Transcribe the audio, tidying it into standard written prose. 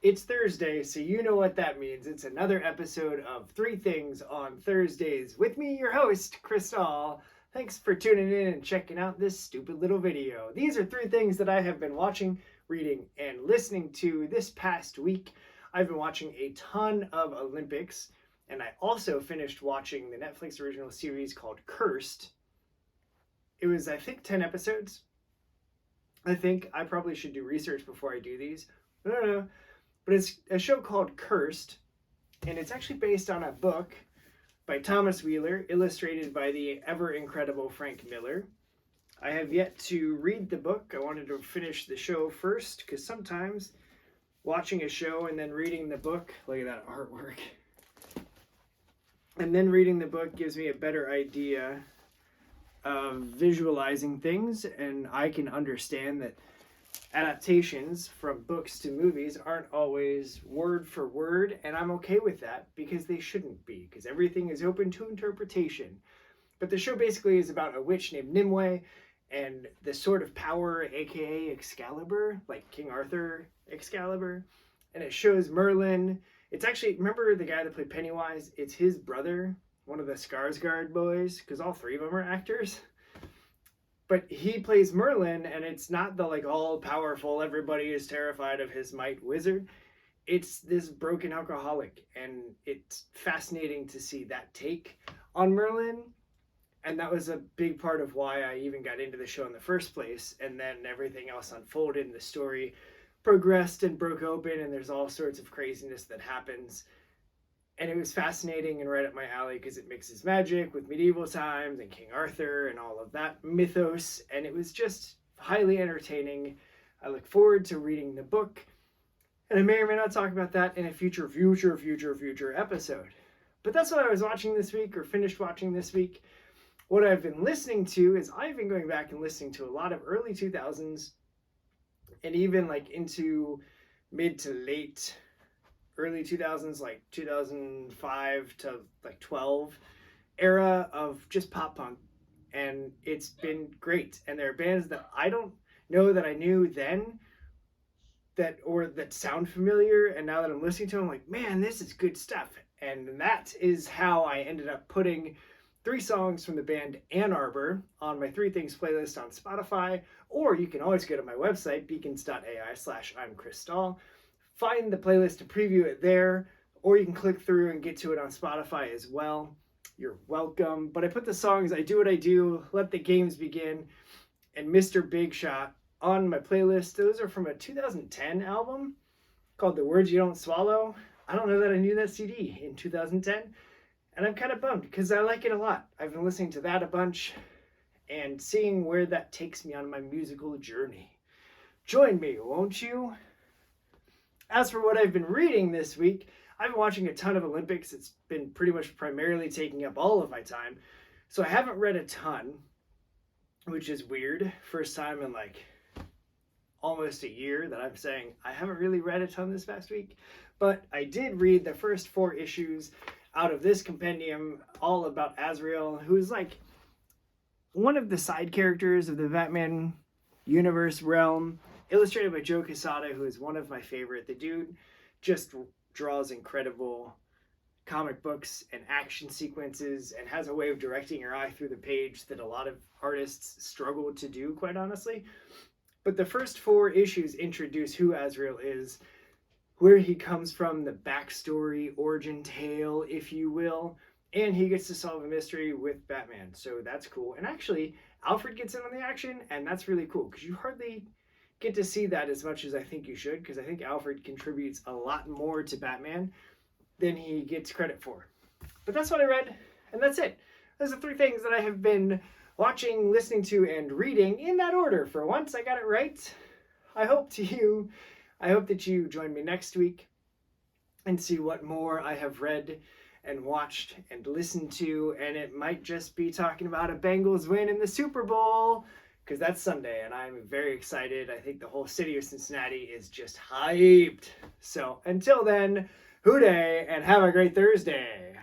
It's Thursday, so you know what that means. It's another episode of Three Things on Thursdays with me, your host, Crystal. Thanks for tuning in and checking out this stupid little video. These are three things that I have been watching, reading, and listening to this past week. I've been watching a ton of Olympics, and I also finished watching the Netflix original series called Cursed. It was, I think, 10 episodes. I think I probably should do research before I do these. I don't know. But it's a show called Cursed, and it's actually based on a book by Thomas Wheeler, illustrated by the ever-incredible Frank Miller. I have yet to read the book. I wanted to finish the show first, because sometimes watching a show and then reading the book, look at that artwork, and then reading the book gives me a better idea of visualizing things, and I can understand that adaptations from books to movies aren't always word for word, and I'm okay with that because they shouldn't be, because everything is open to interpretation. But the show basically is about a witch named Nimue and the Sword of Power, aka Excalibur, like King Arthur Excalibur, and it shows Merlin. It's actually, remember the guy that played Pennywise? It's his brother, one of the Skarsgård boys, because all three of them are actors. But he plays Merlin, and it's not the like all-powerful, everybody is terrified of his might wizard. It's this broken alcoholic, and it's fascinating to see that take on Merlin. And that was a big part of why I even got into the show in the first place. And then everything else unfolded, and the story progressed and broke open, and there's all sorts of craziness that happens. And it was fascinating and right up my alley because it mixes magic with medieval times and King Arthur and all of that mythos. And it was just highly entertaining. I look forward to reading the book. And I may or may not talk about that in a future episode. But that's what I was watching this week, or finished watching this week. What I've been listening to is I've been going back and listening to a lot of early 2000s and even like into mid to late early 2000s, like 2005 to like 12 era of just pop punk, and it's been great. And there are bands that I don't know that I knew then that sound familiar, and now that I'm listening to them, I'm like, man, this is good stuff. And that is how I ended up putting 3 songs from the band Anarbor on my Three Things playlist on Spotify, or you can always go to my website, beacons.ai/I'mChristal. Find the playlist to preview it there, or you can click through and get to it on Spotify as well. You're welcome. But I put the songs I Do What I Do, Let the Games Begin, and Mr. Big Shot on my playlist. Those are from a 2010 album called The Words You Don't Swallow. I don't know that I knew that CD in 2010, and I'm kind of bummed because I like it a lot. I've been listening to that a bunch and seeing where that takes me on my musical journey. Join me, won't you? As for what I've been reading this week, I've been watching a ton of Olympics. It's been pretty much primarily taking up all of my time. So I haven't read a ton, which is weird. First time in like almost a year that I'm saying I haven't really read a ton this past week. But I did read the first 4 issues out of this compendium, all about Azrael, who is like one of the side characters of the Batman universe realm, illustrated by Joe Quesada, who is one of my favorite. The dude just draws incredible comic books and action sequences and has a way of directing your eye through the page that a lot of artists struggle to do, quite honestly. But the first 4 issues introduce who Azrael is, where he comes from, the backstory, origin tale, if you will, and he gets to solve a mystery with Batman. So that's cool. And actually, Alfred gets in on the action, and that's really cool because you hardly get to see that as much as I think you should, because I think Alfred contributes a lot more to Batman than he gets credit for. But that's what I read, and that's it. Those are 3 things that I have been watching, listening to, and reading in that order. For once, I got it right. I hope that you join me next week and see what more I have read and watched and listened to, and it might just be talking about a Bengals win in the Super Bowl, because that's Sunday, and I'm very excited. I think the whole city of Cincinnati is just hyped. So until then, hooday, and have a great Thursday.